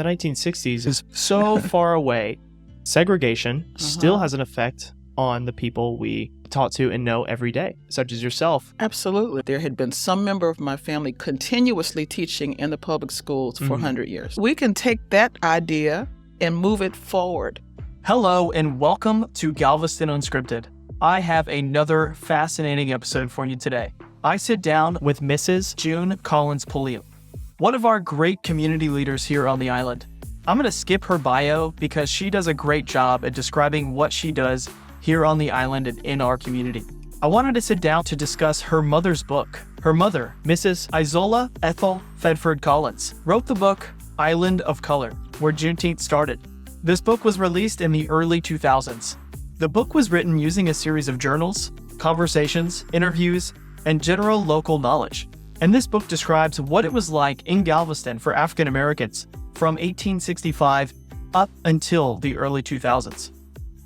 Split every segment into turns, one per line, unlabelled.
the 1960s is so far away. Segregation still has an effect on the people we talk to and know every day, such as yourself.
Absolutely. There had been some member of my family continuously teaching in the public schools for 100 years. We can take that idea and move it forward.
Hello and welcome to Galveston Unscripted. I have another fascinating episode for you today. I sit down with Mrs. June Collins Pulliam, one of our great community leaders here on the island. I'm going to skip her bio because she does a great job at describing what she does here on the island and in our community. I wanted to sit down to discuss her mother's book. Her mother, Mrs. Izola Ethel Fedford Collins, wrote the book Island of Color, where Juneteenth started. This book was released in the early 2000s. The book was written using a series of journals, conversations, interviews, and general local knowledge. And this book describes what it was like in Galveston for African Americans from 1865 up until the early 2000s.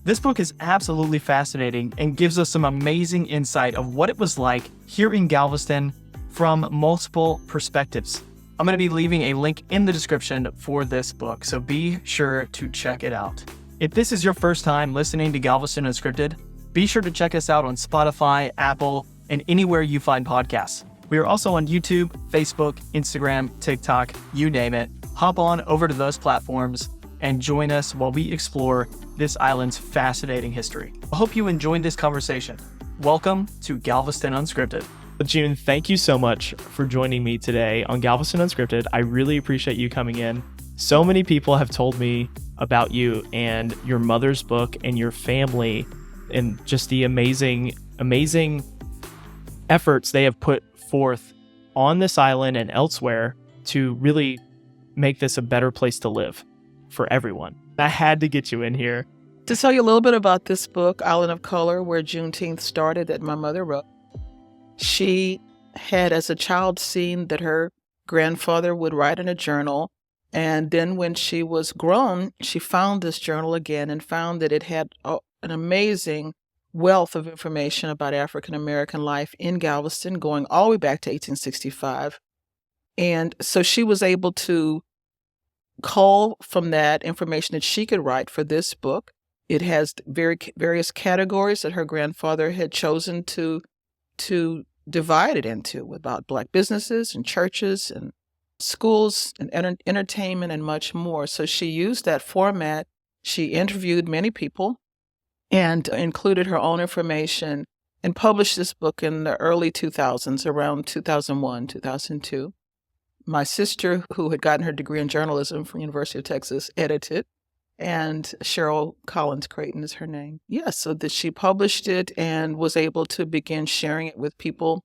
This book is absolutely fascinating and gives us some amazing insight of what it was like here in Galveston from multiple perspectives. I'm going to be leaving a link in the description for this book, so be sure to check it out. If this is your first time listening to Galveston Unscripted, be sure to check us out on Spotify, Apple, and anywhere you find podcasts. We are also on YouTube, Facebook, Instagram, TikTok, you name it. Hop on over to those platforms and join us while we explore this island's fascinating history. I hope you enjoyed this conversation. Welcome to Galveston Unscripted.
June, thank you so much for joining me today on Galveston Unscripted. I really appreciate you coming in. So many people have told me about you and your mother's book and your family and just the amazing efforts they have put forth on this island and elsewhere to really make this a better place to live for everyone. I had to get you in here.
To tell you a little bit about this book, Island of Color, where Juneteenth started, that my mother wrote. She had as a child seen that her grandfather would write in a journal. And then when she was grown, she found this journal again and found that it had an amazing wealth of information about African American life in Galveston, going all the way back to 1865. And so she was able to cull from that information that she could write for this book. It has various categories that her grandfather had chosen to divide it into, about Black businesses and churches and schools and entertainment and much more. So she used that format. She interviewed many people and included her own information and published this book in the early 2000s, around 2001, 2002. My sister, who had gotten her degree in journalism from University of Texas, edited, and Cheryl Collins Creighton is her name. Yes, so that she published it and was able to begin sharing it with people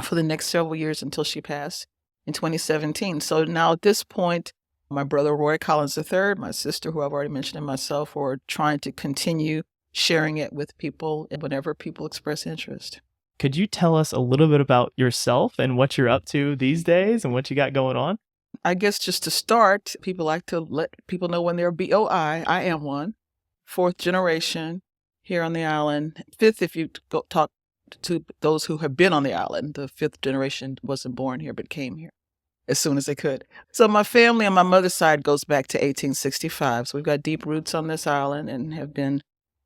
for the next several years until she passed in 2017. So now at this point, my brother Roy Collins III, my sister, who I've already mentioned, and myself are trying to continue sharing it with people whenever people express interest.
Could you tell us a little bit about yourself and what you're up to these days and what you got going on?
I guess just to start, people like to let people know when they're BOI. I am one. Fourth generation here on the island. Fifth, if you go talk to those who have been on the island. The fifth generation wasn't born here, but came here as soon as they could. So my family on my mother's side goes back to 1865. So we've got deep roots on this island and have been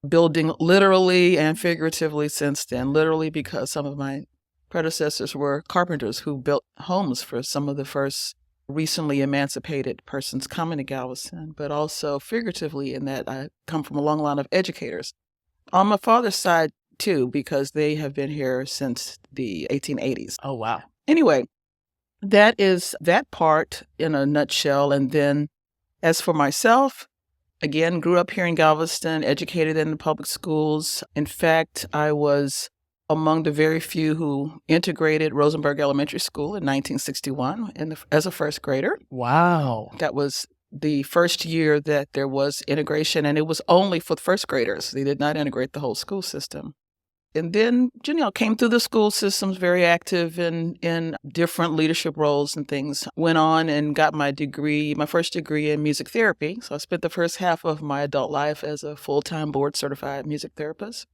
building literally and figuratively since then. Literally because some of my predecessors were carpenters who built homes for some of the first recently emancipated persons coming to Galveston, but also figuratively in that I come from a long line of educators. On my father's side, too, because they have been here since the 1880s.
Oh, wow.
Anyway, that is that part in a nutshell. And then as for myself, again, grew up here in Galveston, educated in the public schools. In fact, I was among the very few who integrated Rosenberg Elementary School in 1961 as a first grader.
Wow.
That was the first year that there was integration, and it was only for first graders. They did not integrate the whole school system. And then, came through the school systems, very active in different leadership roles and things. Went on and got my first degree in music therapy. So I spent the first half of my adult life as a full-time board-certified music therapist,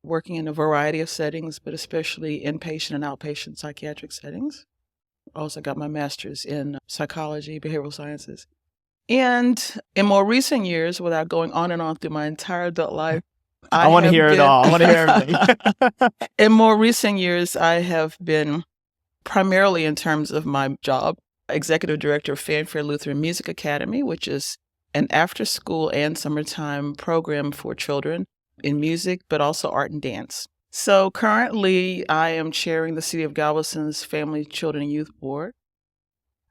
working in a variety of settings, but especially inpatient and outpatient psychiatric settings. Also got my master's in psychology, behavioral sciences. And in more recent years, without going on and on through my entire adult life,
I want to hear it all. I want to hear everything.
In more recent years, I have been primarily in terms of my job, executive director of Fanfare Lutheran Music Academy, which is an after-school and summertime program for children in music, but also art and dance. So currently, I am chairing the City of Galveston's Family, Children, and Youth Board.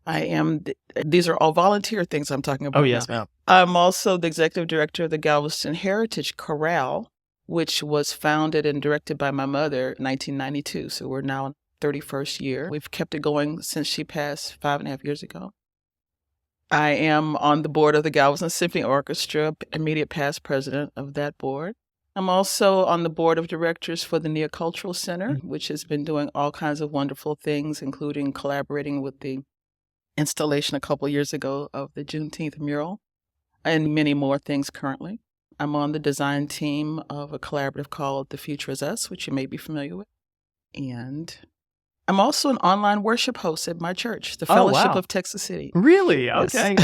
These are all volunteer things I'm talking about.
Oh, yes,
now.
ma'am.
I'm also the executive director of the Galveston Heritage Chorale, which was founded and directed by my mother in 1992. So we're now in 31st year. We've kept it going since she passed 5.5 years ago. I am on the board of the Galveston Symphony Orchestra, immediate past president of that board. I'm also on the board of directors for the Neocultural Center, which has been doing all kinds of wonderful things, including collaborating with the installation a couple years ago of the Juneteenth mural and many more things currently. I'm on the design team of a collaborative called The Future Is Us, which you may be familiar with. And I'm also an online worship host at my church, the Fellowship of Texas City.
Really?
Yes.
Okay.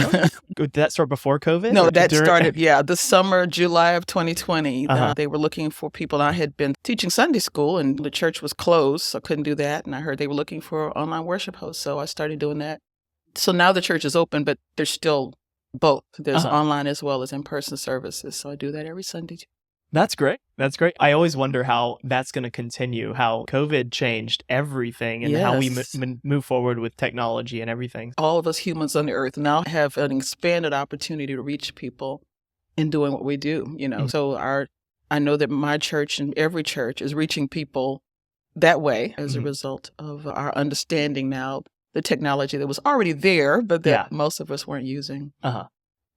Did that start before COVID?
No, that started, the summer, July of 2020. They were looking for people. I had been teaching Sunday school and the church was closed, so I couldn't do that. And I heard they were looking for online worship hosts, so I started doing that. So now the church is open, but there's still both. There's online as well as in-person services. So I do that every Sunday too.
That's great. That's great. I always wonder how that's going to continue, how COVID changed everything and how we move forward with technology and everything.
All of us humans on the earth now have an expanded opportunity to reach people in doing what we do, So I know that my church and every church is reaching people that way as a result of our understanding now the technology that was already there, but that most of us weren't using.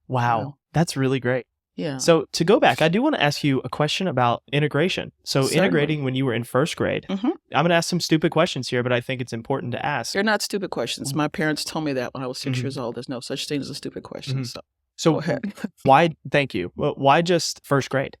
Wow. That's really great.
Yeah.
So to go back, I do want to ask you a question about integration. So integrating when you were in first grade, I'm going to ask some stupid questions here, but I think it's important to ask.
They're not stupid questions. My parents told me that when I was 6 years old. There's no such thing as a stupid question. So go ahead.
Thank you. Why just first grade?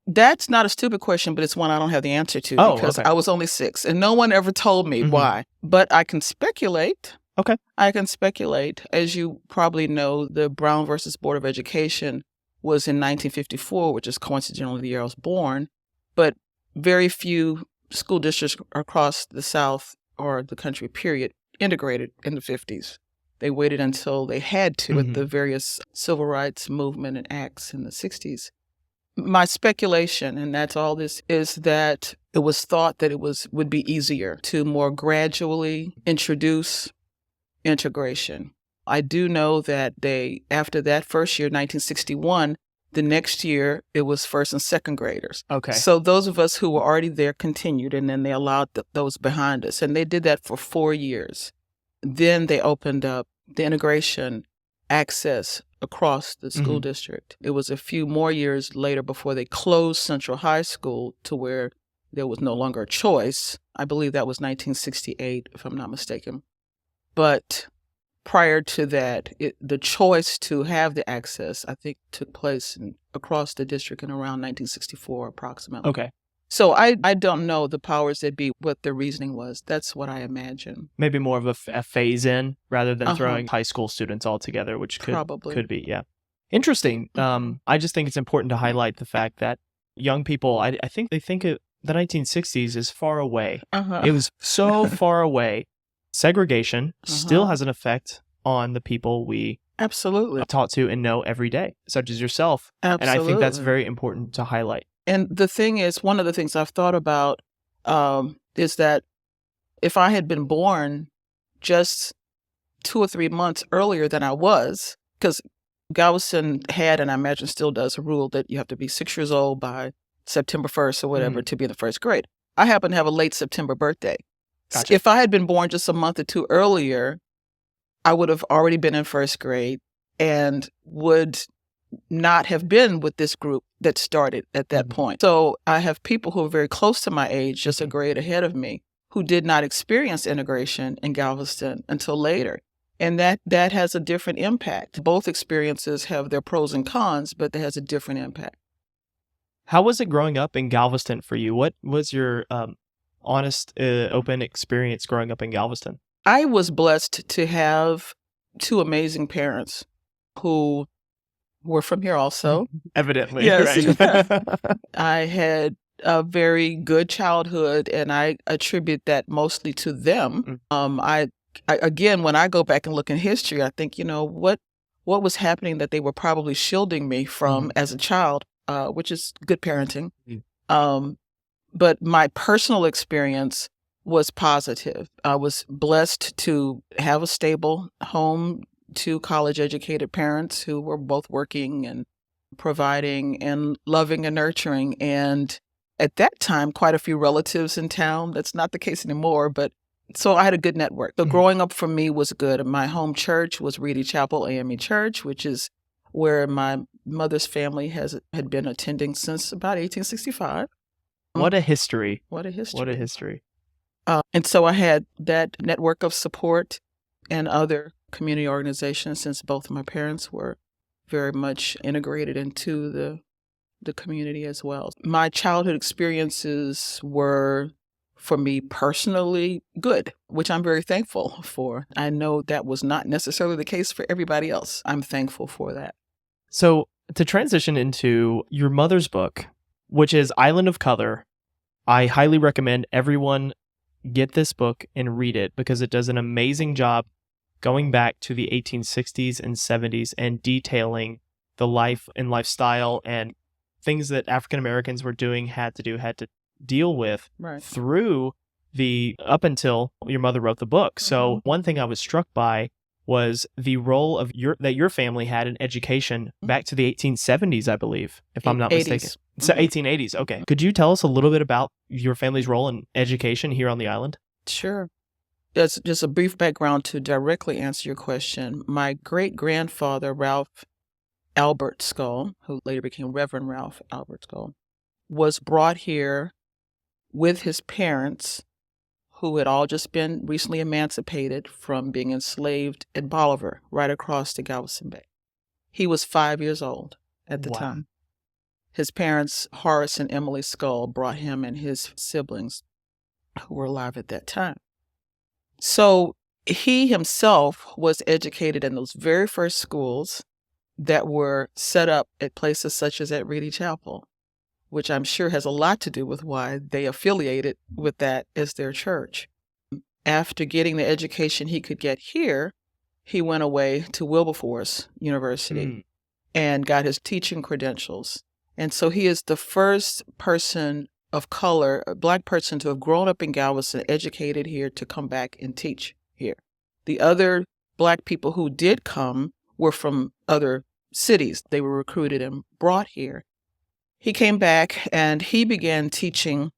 That's not a stupid question, but it's one I don't have the answer to because I was only 6 and no one ever told me why. But I can speculate.
Okay.
I can speculate. As you probably know, the Brown versus Board of Education was in 1954, which is coincidentally the year I was born. But very few school districts across the South or the country, period, integrated in the 50s. They waited until they had to with the various civil rights movement and acts in the 60s. My speculation, and that's all this, is that it was thought that it would be easier to more gradually introduce integration. I do know that after that first year, 1961, the next year, it was first and second graders.
Okay.
So those of us who were already there continued, and then they allowed those behind us. And they did that for 4 years. Then they opened up the integration access across the school district. It was a few more years later before they closed Central High School to where there was no longer a choice. I believe that was 1968, if I'm not mistaken. But prior to that, the choice to have the access, I think, took place across the district in around 1964 approximately.
Okay.
So I don't know the powers that be, what the reasoning was. That's what I imagine.
Maybe more of a phase in rather than throwing high school students all together, which could be, yeah. Interesting. I just think it's important to highlight the fact that young people, I think they think of the 1960s is far away. It was so far away. Segregation still has an effect on the people we taught to and know every day, such as yourself.
Absolutely.
And I think that's very important to highlight.
And the thing is, one of the things I've thought about is that if I had been born just 2 or 3 months earlier than I was, because Galveston had, and I imagine still does, a rule that you have to be 6 years old by September 1st or whatever to be in the first grade. I happen to have a late September birthday.
Gotcha.
If I had been born just a month or two earlier, I would have already been in first grade and would not have been with this group that started at that point. So I have people who are very close to my age, just a grade ahead of me, who did not experience integration in Galveston until later. And that has a different impact. Both experiences have their pros and cons, but it has a different impact.
How was it growing up in Galveston for you? What was your honest, open experience growing up in Galveston?
I was blessed to have 2 amazing parents who were from here also.
Evidently,
Yes.
right?
I had a very good childhood, and I attribute that mostly to them. I again, when I go back and look in history, I think, what was happening that they were probably shielding me from as a child, which is good parenting. But my personal experience was positive. I was blessed to have a stable home, two college-educated parents who were both working and providing and loving and nurturing. And at that time, quite a few relatives in town. That's not the case anymore, but so I had a good network. So growing up for me was good. My home church was Reedy Chapel AME Church, which is where my mother's family had been attending since about 1865.
What a history.
What a history.
What a history.
And so I had that network of support and other community organizations, since both of my parents were very much integrated into the community as well. My childhood experiences were, for me personally, good, which I'm very thankful for. I know that was not necessarily the case for everybody else. I'm thankful for that.
So to transition into your mother's book, which is Island of Color, I highly recommend everyone get this book and read it because it does an amazing job going back to the 1860s and 70s and detailing the life and lifestyle and things that African Americans were doing, had to deal with through up until your mother wrote the book. So one thing I was struck by was the role of your family had in education back to the 1870s, I believe, if I'm not mistaken. So 1880s. Okay. Could you tell us a little bit about your family's role in education here on the island?
Sure. That's just a brief background to directly answer your question. My great-grandfather, Ralph Albert Skull, who later became Reverend Ralph Albert Skull, was brought here with his parents, who had all just been recently emancipated from being enslaved at Bolivar, right across the Galveston Bay. He was 5 years old at the time. His parents, Horace and Emily Skull, brought him and his siblings, who were alive at that time. So he himself was educated in those very first schools that were set up at places such as at Reedy Chapel, which I'm sure has a lot to do with why they affiliated with that as their church. After getting the education he could get here, he went away to Wilberforce University and got his teaching credentials. And so he is the first person of color, a Black person, to have grown up in Galveston, educated here, to come back and teach here. The other Black people who did come were from other cities. They were recruited and brought here. He came back and he began teaching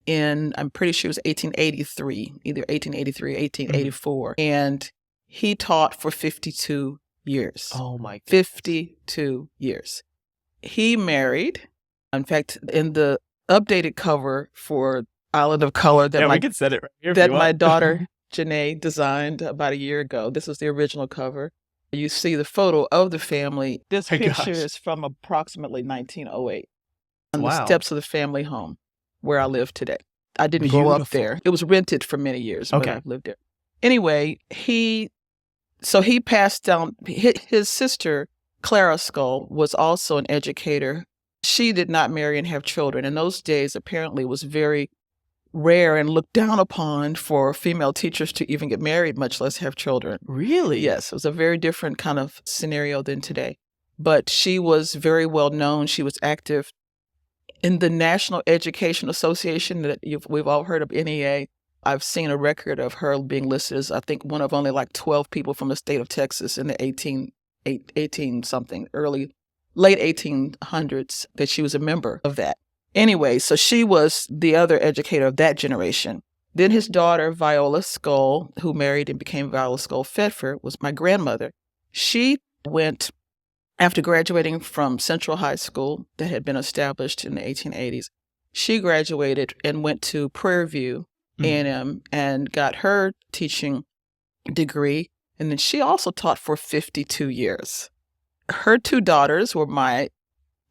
in, I'm pretty sure it was 1883, either 1883 or 1884. And he taught for 52 years.
Oh my goodness.
52 years. He married. In fact, in the updated cover for Island of Color that
we can set it right here
that my daughter Janae designed about a year ago. This was the original cover. You see the photo of the family. This picture is from approximately 1908 on the steps of the family home where I live today. I didn't grow up there. It was rented for many years, but I lived there. Anyway, he passed down. His sister, Clara Skull, was also an educator. She did not marry and have children. In those days, apparently, it was very rare and looked down upon for female teachers to even get married, much less have children.
Really?
Yes, it was a very different kind of scenario than today. But she was very well known. She was active in the National Education Association that we've all heard of, NEA. I've seen a record of her being listed as, I think, one of only like 12 people from the state of Texas in the late 1800s that she was a member of that. Anyway, so she was the other educator of that generation. Then his daughter, Viola Skull, who married and became Viola Skull Fedford, was my grandmother. She went, after graduating from Central High School that had been established in the 1880s, she graduated and went to Prairie View A&M and got her teaching degree. And then she also taught for 52 years. Her two daughters were my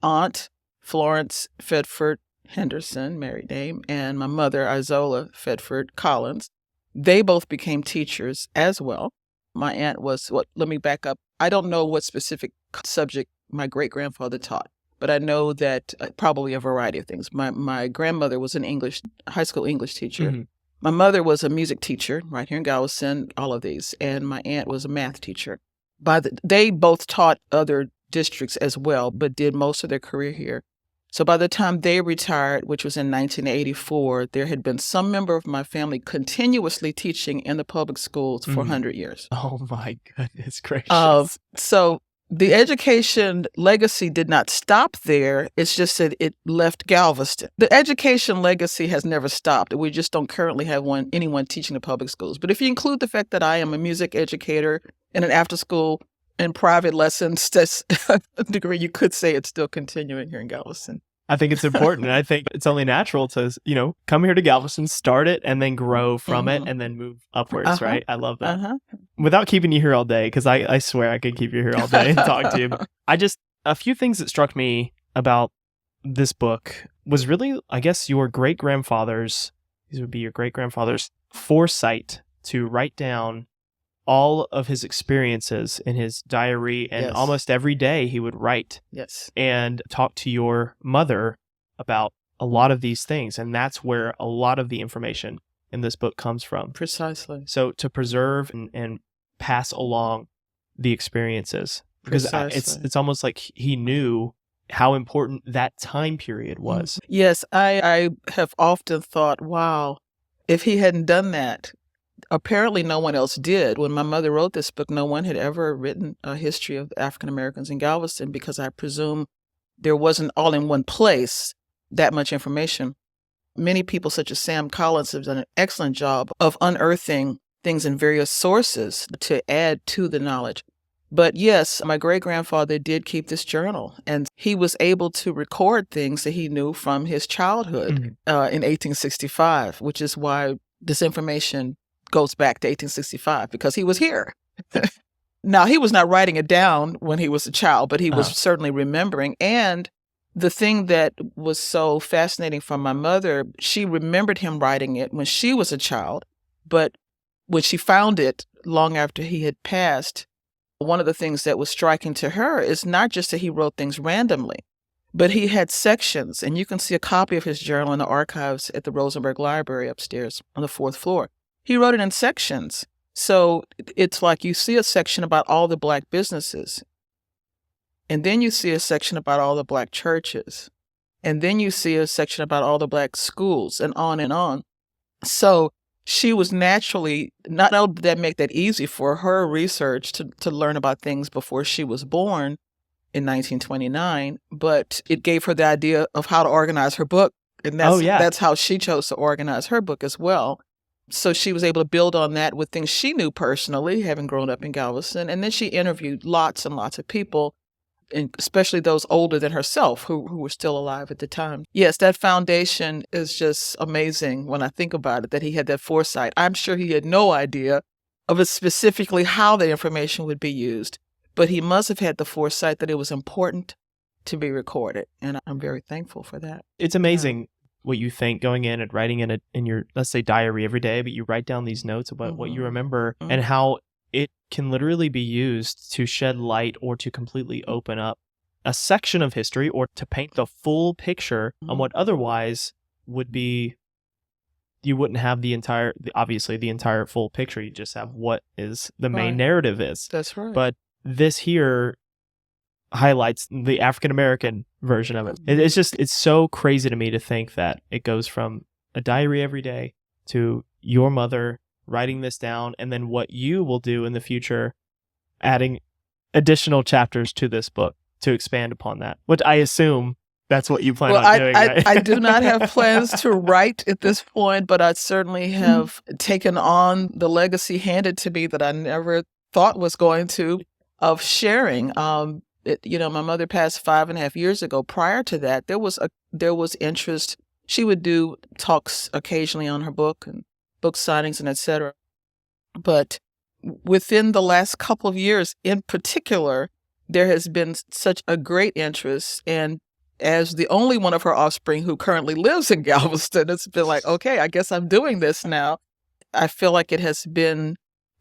aunt, Florence Fedford Henderson, married name, and my mother, Izola Fedford Collins. They both became teachers as well. My aunt was, let me back up I don't know what specific subject my great-grandfather taught, but I know that probably a variety of things. My grandmother was an high school English teacher.
Mm-hmm.
My mother was a music teacher right here in Galveston, all of these. And my aunt was a math teacher. They both taught other districts as well, but did most of their career here. So by the time they retired, which was in 1984, there had been some member of my family continuously teaching in the public schools for 100 years.
Oh my goodness gracious.
So the education legacy did not stop there. It's just that it left Galveston. The education legacy has never stopped. We just don't currently have anyone teaching the public schools. But if you include the fact that I am a music educator in an after-school and private lessons degree, you could say it's still continuing here in Galveston.
I think it's important. And I think it's only natural to, come here to Galveston, start it, and then grow from it, and then move upwards, right? I love that. Without keeping you here all day, because I swear I could keep you here all day and talk to you. But a few things that struck me about this book was really, I guess, these would be your great-grandfather's foresight to write down all of his experiences in his diary, and almost every day he would write and talk to your mother about a lot of these things. And that's where a lot of the information in this book comes from.
Precisely.
So to preserve and pass along the experiences, because it's almost like he knew how important that time period was.
Yes, I have often thought, wow, if he hadn't done that. Apparently no one else did. When my mother wrote this book, no one had ever written a history of African Americans in Galveston, because I presume there wasn't all in one place that much information. Many people, such as Sam Collins, have done an excellent job of unearthing things in various sources to add to the knowledge. But yes, my great-grandfather did keep this journal, and he was able to record things that he knew from his childhood in 1865, which is why this information goes back to 1865, because he was here. Now, he was not writing it down when he was a child, but he was certainly remembering. And the thing that was so fascinating from my mother, she remembered him writing it when she was a child, but when she found it long after he had passed, one of the things that was striking to her is not just that he wrote things randomly, but he had sections, and you can see a copy of his journal in the archives at the Rosenberg Library upstairs on the 4th floor. He wrote it in sections. So it's like you see a section about all the Black businesses, and then you see a section about all the Black churches, and then you see a section about all the Black schools, and on and on. So she was naturally, not only did that make that easy for her research to learn about things before she was born in 1929, but it gave her the idea of how to organize her book. And that's how she chose to organize her book as well. So she was able to build on that with things she knew personally, having grown up in Galveston. And then she interviewed lots and lots of people, and especially those older than herself who were still alive at the time. Yes, that foundation is just amazing when I think about it, that he had that foresight. I'm sure he had no idea of it specifically how the information would be used, but he must have had the foresight that it was important to be recorded. And I'm very thankful for that.
It's amazing what you think going in and writing in your, let's say, diary every day, but you write down these notes about what you remember and how it can literally be used to shed light or to completely open up a section of history, or to paint the full picture on what otherwise would be, you wouldn't have the entire full picture. You just have what is the main narrative is.
That's right.
But this here highlights the African American version of it. It's so crazy to me to think that it goes from a diary every day to your mother writing this down, and then what you will do in the future, adding additional chapters to this book to expand upon that, which I assume that's what you plan on doing, right?
I do not have plans to write at this point, but I certainly have taken on the legacy handed to me that I never thought was going to, of sharing. My mother passed 5.5 years ago. Prior to that, there was interest. She would do talks occasionally on her book and book signings and et cetera. But within the last couple of years in particular, there has been such a great interest. And as the only one of her offspring who currently lives in Galveston, it's been like, okay, I guess I'm doing this now. I feel like it has been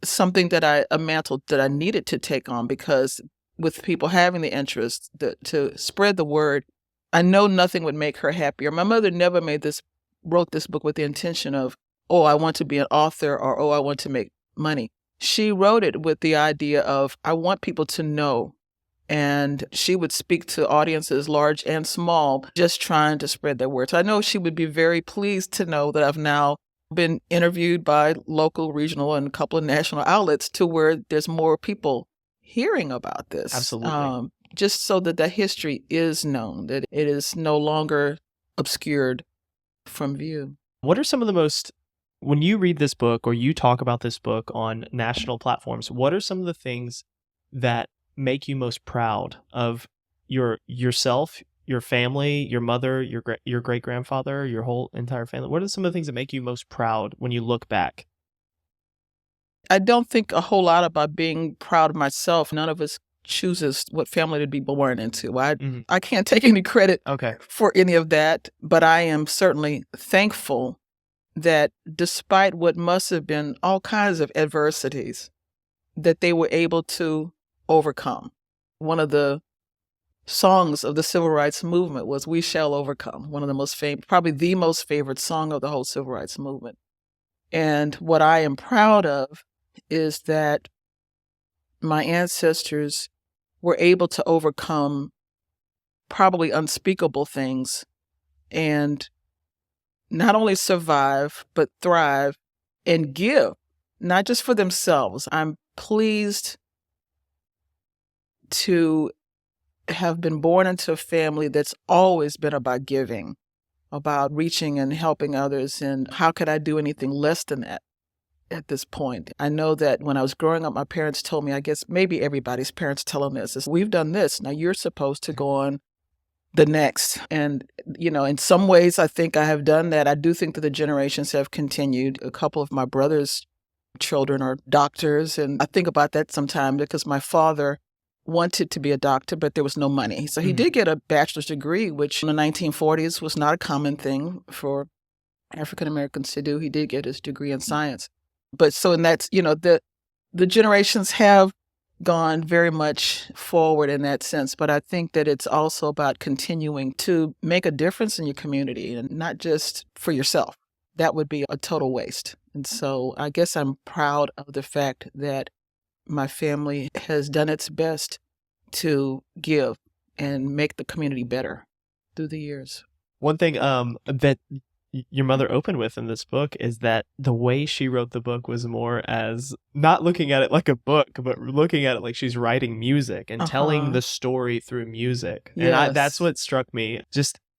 something a mantle that I needed to take on, because with people having the interest to spread the word, I know nothing would make her happier. My mother never wrote this book with the intention of, oh, I want to be an author, or, oh, I want to make money. She wrote it with the idea of, I want people to know. And she would speak to audiences large and small, just trying to spread their word. So I know she would be very pleased to know that I've now been interviewed by local, regional, and a couple of national outlets to where there's more people hearing about this.
Absolutely.
Just so that the history is known, that it is no longer obscured from view.
What are some of the most, when you read this book or you talk about this book on national platforms, what are some of the things that make you most proud of yourself, your family, your mother, your great-grandfather, your whole entire family? What are some of the things that make you most proud when you look back?
I don't think a whole lot about being proud of myself. None of us chooses what family to be born into. I can't take any credit for any of that, but I am certainly thankful that despite what must have been all kinds of adversities, that they were able to overcome. One of the songs of the civil rights movement was "We Shall Overcome," one of the most famous, probably the most favorite song of the whole civil rights movement. And what I am proud of is that my ancestors were able to overcome probably unspeakable things and not only survive, but thrive and give, not just for themselves. I'm pleased to have been born into a family that's always been about giving, about reaching and helping others. And how could I do anything less than that at this point? I know that when I was growing up, my parents told me, I guess maybe everybody's parents tell them this, is we've done this, now you're supposed to go on the next. And, in some ways, I think I have done that. I do think that the generations have continued. A couple of my brother's children are doctors, and I think about that sometimes because my father wanted to be a doctor, but there was no money. So he did get a bachelor's degree, which in the 1940s was not a common thing for African Americans to do. He did get his degree in science. But so, and that's, the generations have gone very much forward in that sense. But I think that it's also about continuing to make a difference in your community and not just for yourself. That would be a total waste. And so I guess I'm proud of the fact that my family has done its best to give and make the community better through the years.
One thing that your mother opened with in this book is that the way she wrote the book was more as not looking at it like a book, but looking at it like she's writing music and telling the story through music.
Yes.
And that's what struck me.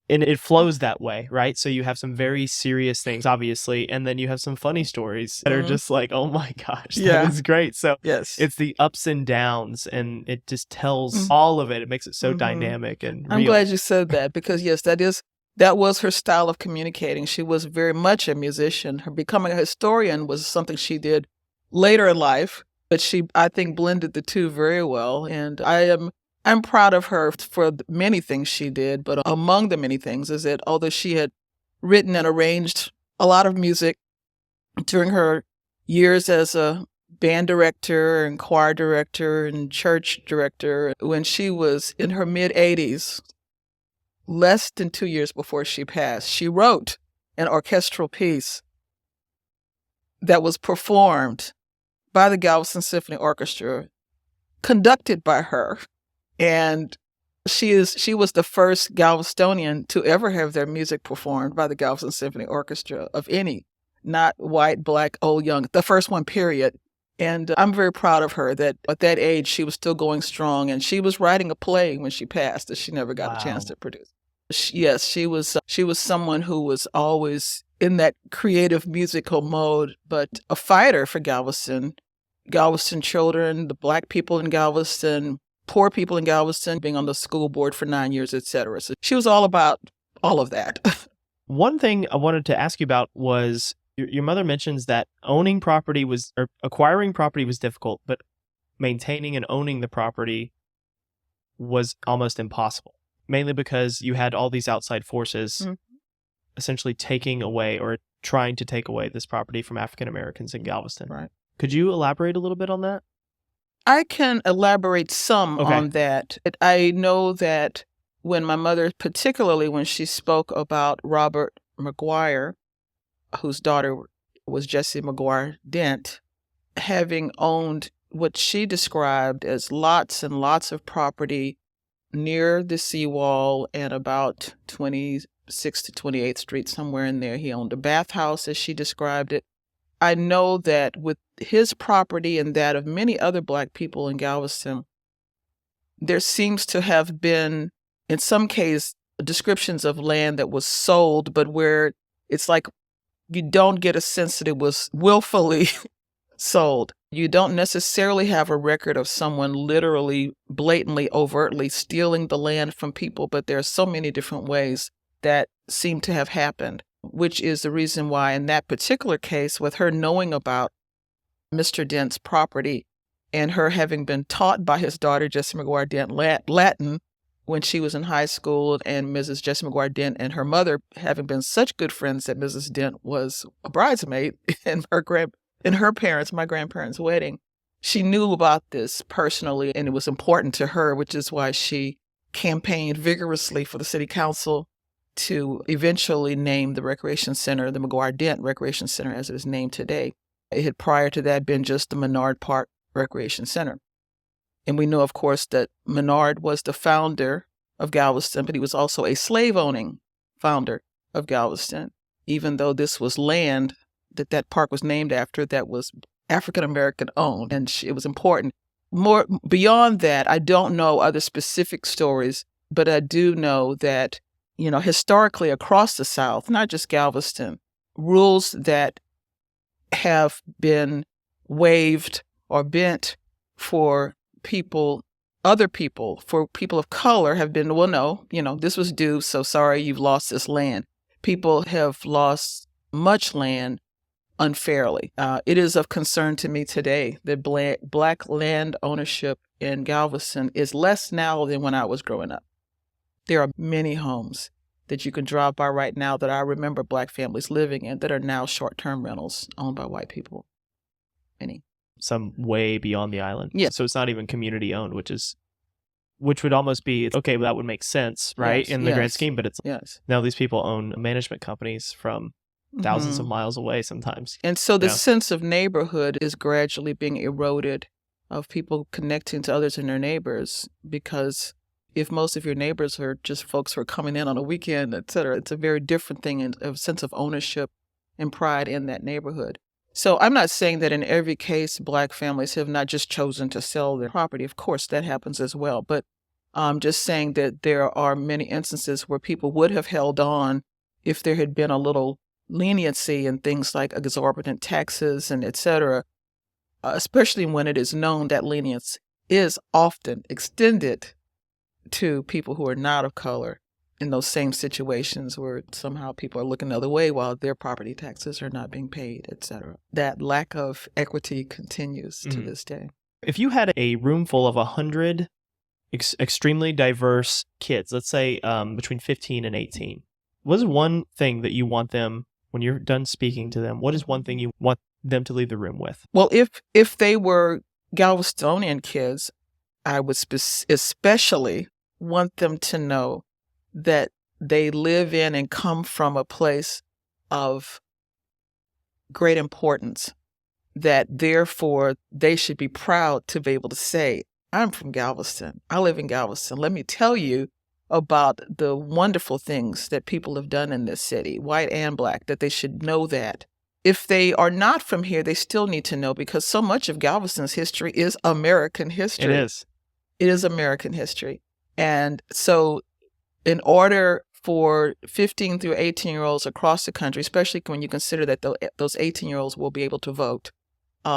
And it flows that way, right? So you have some very serious things, obviously, and then you have some funny stories that are just like, oh my gosh, that is great. So it's the ups and downs, and it just tells all of it. It makes it so dynamic and real.
I'm glad you said that, because yes, that was her style of communicating. She was very much a musician. Her becoming a historian was something she did later in life, but she, I think, blended the two very well. And I'm proud of her for many things she did, but among the many things is that although she had written and arranged a lot of music during her years as a band director and choir director and church director, when she was in her mid-80s, less than 2 years before she passed, she wrote an orchestral piece that was performed by the Galveston Symphony Orchestra, conducted by her. And she was the first Galvestonian to ever have their music performed by the Galveston Symphony Orchestra of any, not white, black, old, young, the first one, period. And I'm very proud of her that at that age, she was still going strong. And she was writing a play when she passed that she never got a chance to produce. Yes, she was someone who was always in that creative musical mode, but a fighter for Galveston children, the Black people in Galveston, poor people in Galveston, being on the school board for 9 years, etc. So she was all about all of that.
One thing I wanted to ask you about was your mother mentions that acquiring property was difficult, but maintaining and owning the property was almost impossible, mainly because you had all these outside forces essentially taking away or trying to take away this property from African Americans in Galveston.
Right.
Could you elaborate a little bit on that?
I can elaborate some
Okay.
on that. I know that when my mother, particularly when she spoke about Robert McGuire, whose daughter was Jessie McGuire Dent, having owned what she described as lots and lots of property near the seawall and about 26th to 28th Street, somewhere in there. He owned a bathhouse, as she described it. I know that with his property and that of many other Black people in Galveston, there seems to have been, in some cases, descriptions of land that was sold, but where it's like you don't get a sense that it was willfully sold. You don't necessarily have a record of someone literally, blatantly, overtly stealing the land from people, but there are so many different ways that seem to have happened, which is the reason why in that particular case, with her knowing about Mr. Dent's property and her having been taught by his daughter, Jessie McGuire Dent, Latin when she was in high school, and Mrs. Jessie McGuire Dent and her mother having been such good friends that Mrs. Dent was a bridesmaid in her parents, my grandparents' wedding. She knew about this personally, and it was important to her, which is why she campaigned vigorously for the city council to eventually name the recreation center, the McGuire Dent Recreation Center, as it is named today. It had prior to that been just the Menard Park Recreation Center. And we know, of course, that Menard was the founder of Galveston, but he was also a slave-owning founder of Galveston, even though this was land that park was named after that was African-American owned, and it was important. More beyond that, I don't know other specific stories, but I do know that, historically across the South, not just Galveston, rules that have been waived or bent for other people, for people of color have been, well, no, this was due, so sorry, you've lost this land. People have lost much land unfairly. It is of concern to me today that Black land ownership in Galveston is less now than when I was growing up. There are many homes that you can drive by right now that I remember Black families living in that are now short-term rentals owned by white people. Many.
Some way beyond the island.
Yeah.
So it's not even community owned, which would almost be, okay, well, that would make sense, right? In the grand scheme, but it's now these people own management companies from thousands of miles away sometimes.
And so the sense of neighborhood is gradually being eroded, of people connecting to others and their neighbors, because if most of your neighbors are just folks who are coming in on a weekend, et cetera, it's a very different thing, and a sense of ownership and pride in that neighborhood. So I'm not saying that in every case Black families have not just chosen to sell their property. Of course, that happens as well. But I'm just saying that there are many instances where people would have held on if there had been a little leniency in things like exorbitant taxes and et cetera, especially when it is known that lenience is often extended to people who are not of color in those same situations where somehow people are looking the other way while their property taxes are not being paid, et cetera. That lack of equity continues to this day.
If you had a room full of 100 extremely diverse kids, let's say between 15 and 18, what is one thing that you want them, when you're done speaking to them, what is one thing you want them to leave the room with?
Well, if they were Galvestonian kids, I would especially want them to know that they live in and come from a place of great importance, that therefore they should be proud to be able to say, I'm from Galveston. I live in Galveston. Let me tell you about the wonderful things that people have done in this city, white and Black, that they should know that. If they are not from here, they still need to know, because so much of Galveston's history is American history.
It is.
It is American history. And so in order for 15 through 18-year-olds across the country, especially when you consider that those 18-year-olds will be able to vote,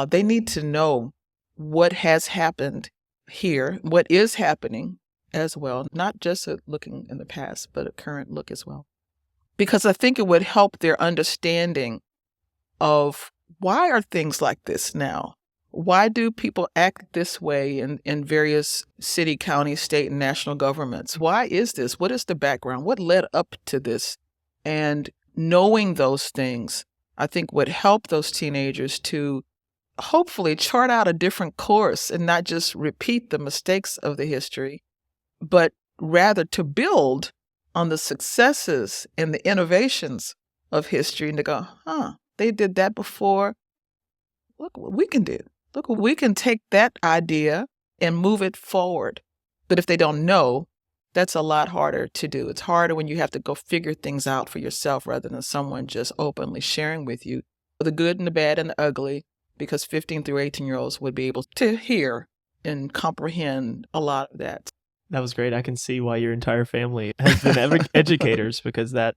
they need to know what has happened here, what is happening as well, not just looking in the past, but a current look as well. Because I think it would help their understanding of why are things like this now? Why do people act this way in various city, county, state, and national governments? Why is this? What is the background? What led up to this? And knowing those things, I think, would help those teenagers to hopefully chart out a different course and not just repeat the mistakes of the history, but rather to build on the successes and the innovations of history and to go, they did that before. Look what we can do. Look, we can take that idea and move it forward. But if they don't know, that's a lot harder to do. It's harder when you have to go figure things out for yourself rather than someone just openly sharing with you the good and the bad and the ugly, because 15 through 18-year-olds would be able to hear and comprehend a lot of that.
That was great. I can see why your entire family has been educators, because that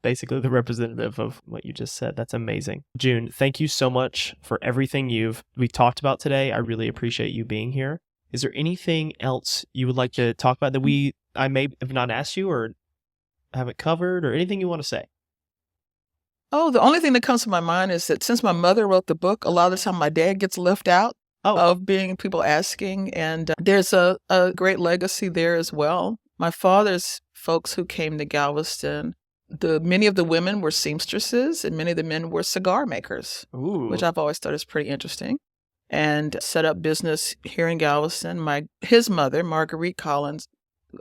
basically the representative of what you just said. That's amazing. June, thank you so much for everything we've talked about today. I really appreciate you being here. Is there anything else you would like to talk about that I may have not asked you or haven't covered, or anything you want to say?
Oh, the only thing that comes to my mind is that since my mother wrote the book, a lot of the time my dad gets left out of being people asking. And there's a great legacy there as well. My father's folks who came to Galveston, many of the women were seamstresses and many of the men were cigar makers, which I've always thought is pretty interesting, and set up business here in Galveston. His mother, Marguerite Collins,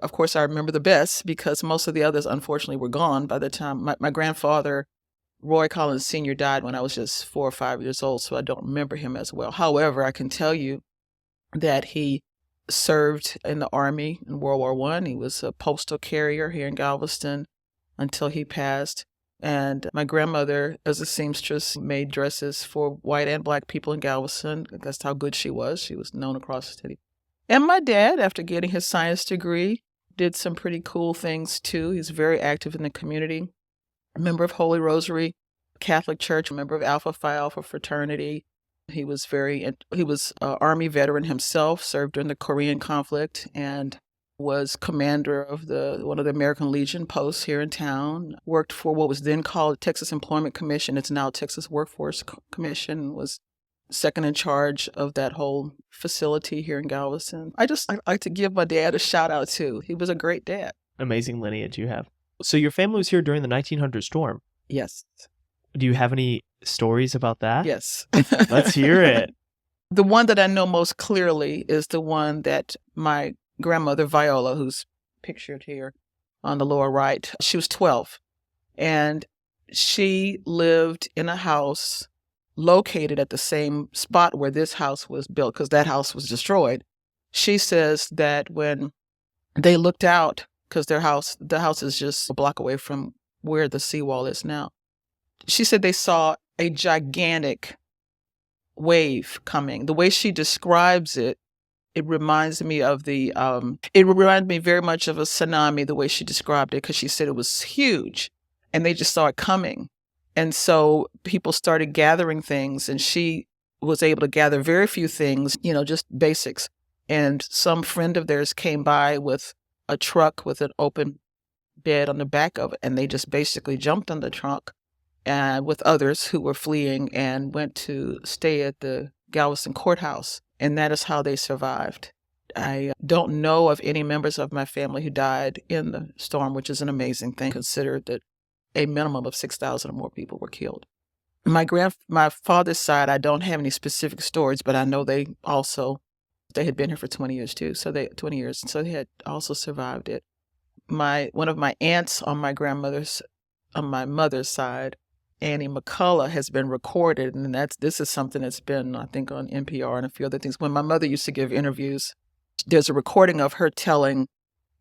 of course, I remember the best because most of the others, unfortunately, were gone by the time my grandfather, Roy Collins Sr., died when I was just 4 or 5 years old, so I don't remember him as well. However, I can tell you that he served in the Army in World War I. He was a postal carrier here in Galveston until he passed. And my grandmother, as a seamstress, made dresses for white and black people in Galveston. That's how good she was. She was known across the city. And my dad, after getting his science degree, did some pretty cool things too. He's very active in the community. A member of Holy Rosary Catholic Church, a member of Alpha Phi Alpha fraternity. He was an Army veteran himself, served during the Korean conflict, and was commander of one of the American Legion posts here in town. Worked for what was then called Texas Employment Commission. It's now Texas Workforce Commission. Was second in charge of that whole facility here in Galveston. I like to give my dad a shout out too. He was a great dad.
Amazing lineage you have. So your family was here during the 1900 storm.
Yes.
Do you have any stories about that?
Yes.
Let's hear it.
The one that I know most clearly is the one that my grandmother, Viola, who's pictured here on the lower right, she was 12. And she lived in a house located at the same spot where this house was built, because that house was destroyed. She says that when they looked out, because the house is just a block away from where the seawall is now, she said they saw a gigantic wave coming. The way she describes it, it reminds me of very much of a tsunami, the way she described it, because she said it was huge and they just saw it coming. And so people started gathering things, and she was able to gather very few things, just basics. And some friend of theirs came by with a truck with an open bed on the back of it, and they just basically jumped on the trunk with others who were fleeing and went to stay at the Galveston courthouse. And that is how they survived. I don't know of any members of my family who died in the storm, which is an amazing thing, considered that a minimum of 6,000 or more people were killed. My father's side, I don't have any specific stories, but I know they had been here for 20 years too. So they had also survived it. One of my aunts on my mother's side, Annie McCullough, has been recorded, and this is something that's been, I think, on NPR and a few other things. When my mother used to give interviews, there's a recording of her telling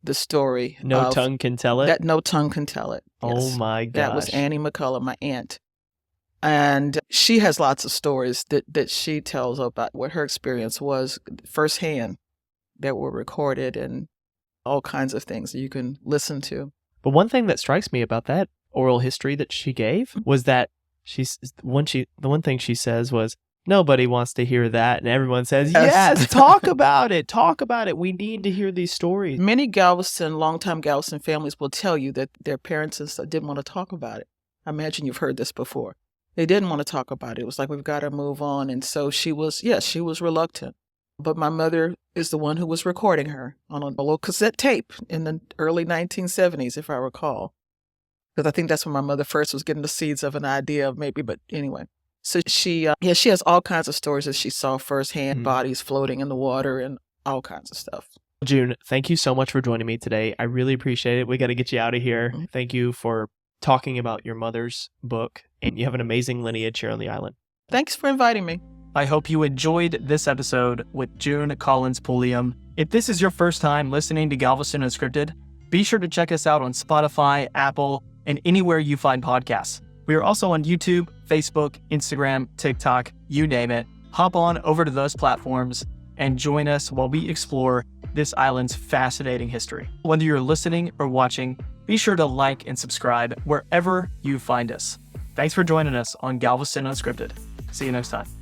the story.
No tongue can tell it?
That no tongue can tell it. Yes.
Oh my gosh.
That was Annie McCullough, my aunt. And she has lots of stories that she tells about what her experience was firsthand that were recorded, and all kinds of things that you can listen to.
But one thing that strikes me about that oral history that she gave was that the one thing she says was, nobody wants to hear that. And everyone says, yes, talk about it. Talk about it. We need to hear these stories.
Many longtime Galveston families will tell you that their parents and stuff didn't want to talk about it. I imagine you've heard this before. They didn't want to talk about it. It was like, we've got to move on. And so she was reluctant. But my mother is the one who was recording her on a little cassette tape in the early 1970s, if I recall. Because I think that's when my mother first was getting the seeds of an idea of maybe, but anyway. So she has all kinds of stories that she saw firsthand, bodies floating in the water and all kinds of stuff.
June, thank you so much for joining me today. I really appreciate it. We got to get you out of here. Thank you for talking about your mother's book, and you have an amazing lineage here on the island.
Thanks for inviting me.
I hope you enjoyed this episode with June Collins Pulliam. If this is your first time listening to Galveston Unscripted, be sure to check us out on Spotify, Apple, and anywhere you find podcasts. We are also on YouTube, Facebook, Instagram, TikTok, you name it. Hop on over to those platforms and join us while we explore this island's fascinating history. Whether you're listening or watching, be sure to like and subscribe wherever you find us. Thanks for joining us on Galveston Unscripted. See you next time.